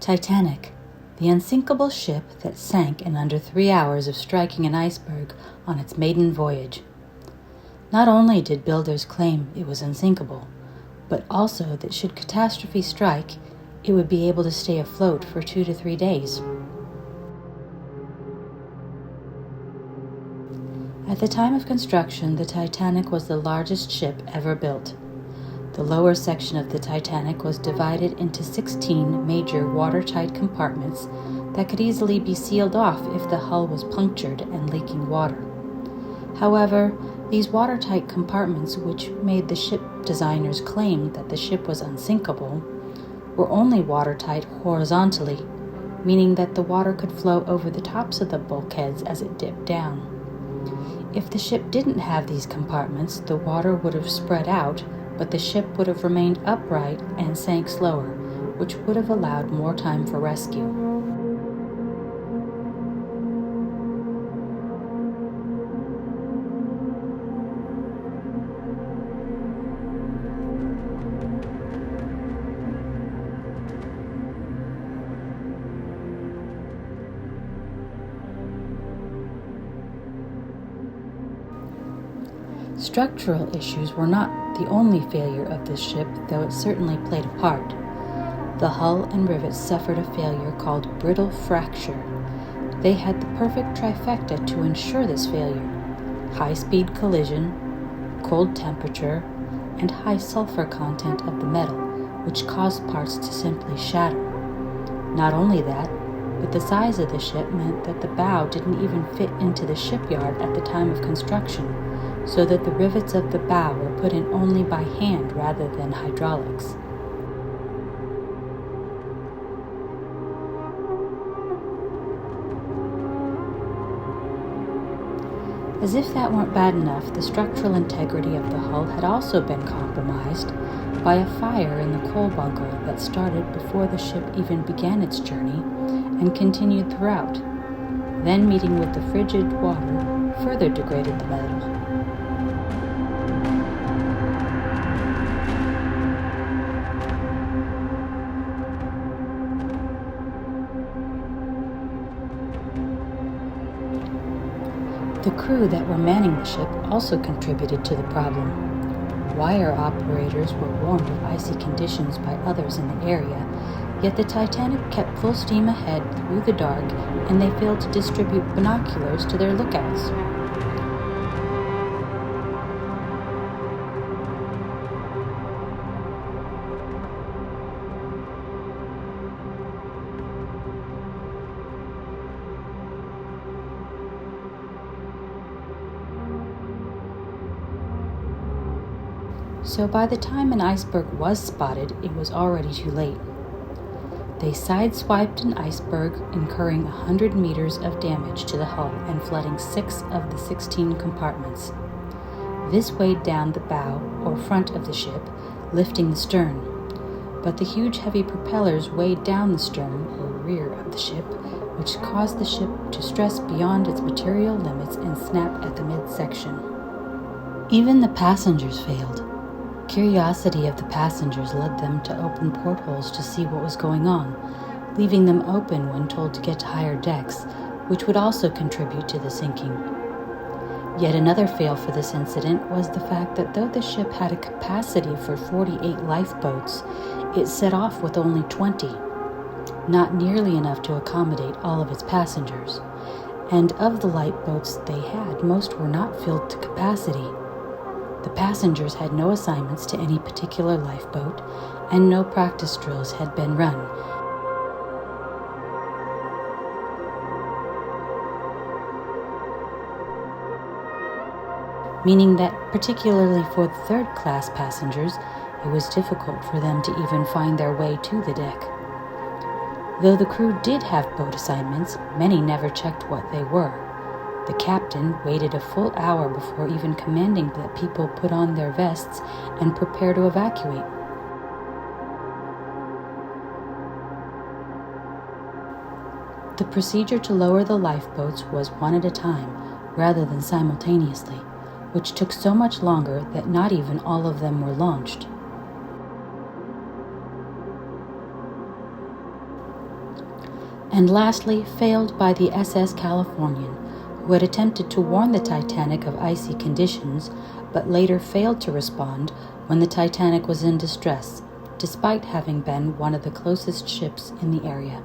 Titanic, the unsinkable ship that sank in under 3 hours of striking an iceberg on its maiden voyage. Not only did builders claim it was unsinkable, but also that should catastrophe strike, it would be able to stay afloat for 2 to 3 days. At the time of construction, the Titanic was the largest ship ever built. The lower section of the Titanic was divided into 16 major watertight compartments that could easily be sealed off if the hull was punctured and leaking water. However, these watertight compartments, which made the ship designers claim that the ship was unsinkable, were only watertight horizontally, meaning that the water could flow over the tops of the bulkheads as it dipped down. If the ship didn't have these compartments, the water would have spread out, but the ship would have remained upright and sank slower, which would have allowed more time for rescue. Structural issues were not the only failure of this ship, though it certainly played a part. The hull and rivets suffered a failure called brittle fracture. They had the perfect trifecta to ensure this failure: high-speed collision, cold temperature, and high sulfur content of the metal, which caused parts to simply shatter. Not only that, but the size of the ship meant that the bow didn't even fit into the shipyard at the time of construction, so that the rivets of the bow were put in only by hand rather than hydraulics. As if that weren't bad enough, the structural integrity of the hull had also been compromised by a fire in the coal bunker that started before the ship even began its journey and continued throughout. Then, meeting with the frigid water, further degraded the metal. The crew that were manning the ship also contributed to the problem. Wire operators were warned of icy conditions by others in the area, yet the Titanic kept full steam ahead through the dark, and they failed to distribute binoculars to their lookouts. So by the time an iceberg was spotted, it was already too late. They sideswiped an iceberg, incurring 100 meters of damage to the hull and flooding 6 of the 16 compartments. This weighed down the bow or front of the ship, lifting the stern. But the huge heavy propellers weighed down the stern or rear of the ship, which caused the ship to stress beyond its material limits and snap at the midsection. Even the passengers failed. Curiosity of the passengers led them to open portholes to see what was going on, leaving them open when told to get to higher decks, which would also contribute to the sinking. Yet another fail for this incident was the fact that though the ship had a capacity for 48 lifeboats, it set off with only 20, not nearly enough to accommodate all of its passengers. And of the lifeboats they had, most were not filled to capacity. The passengers had no assignments to any particular lifeboat, and no practice drills had been run. Meaning that, particularly for the third-class passengers, it was difficult for them to even find their way to the deck. Though the crew did have boat assignments, many never checked what they were. The captain waited a full hour before even commanding that people put on their vests and prepare to evacuate. The procedure to lower the lifeboats was one at a time, rather than simultaneously, which took so much longer that not even all of them were launched. And lastly, failed by the SS Californian, who had attempted to warn the Titanic of icy conditions, but later failed to respond when the Titanic was in distress, despite having been one of the closest ships in the area.